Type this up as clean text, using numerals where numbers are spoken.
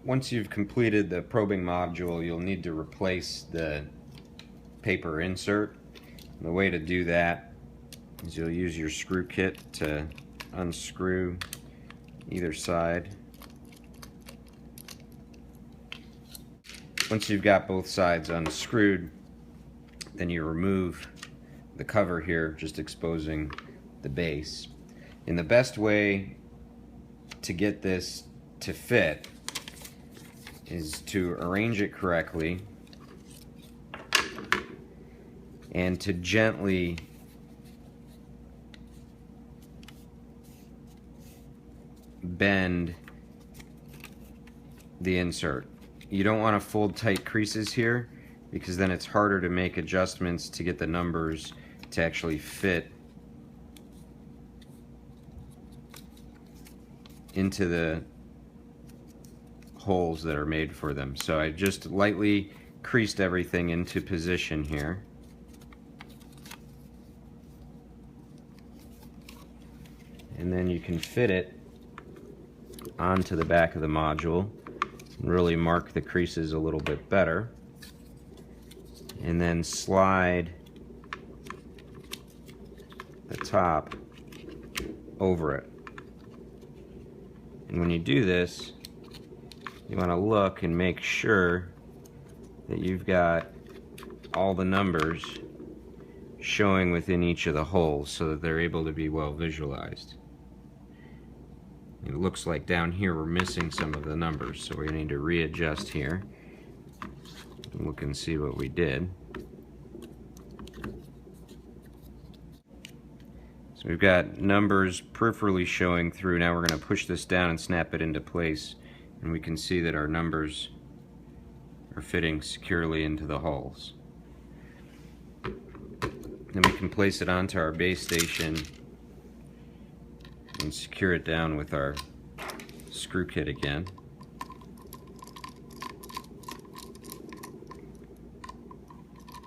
Once you've completed the probing module, you'll need to replace the paper insert. And the way to do that is you'll use your screw kit to unscrew either side. Once you've got both sides unscrewed, then you remove the cover here, just exposing the base. And the best way to get this to fit is to arrange it correctly and to gently bend the insert. You don't want to fold tight creases here, because then it's harder to make adjustments to get the numbers to actually fit into the holes that are made for them. So I just lightly creased everything into position here. And then you can fit it onto the back of the module and really mark the creases a little bit better. And then slide the top over it. And when you do this, you want to look and make sure that you've got all the numbers showing within each of the holes so that they're able to be well visualized. It looks like down here we're missing some of the numbers, so we're going to need to readjust here. Look and see what we did. So we've got numbers peripherally showing through. Now we're going to push this down and snap it into place, and we can see that our numbers are fitting securely into the holes. Then we can place it onto our base station and secure it down with our screw kit again.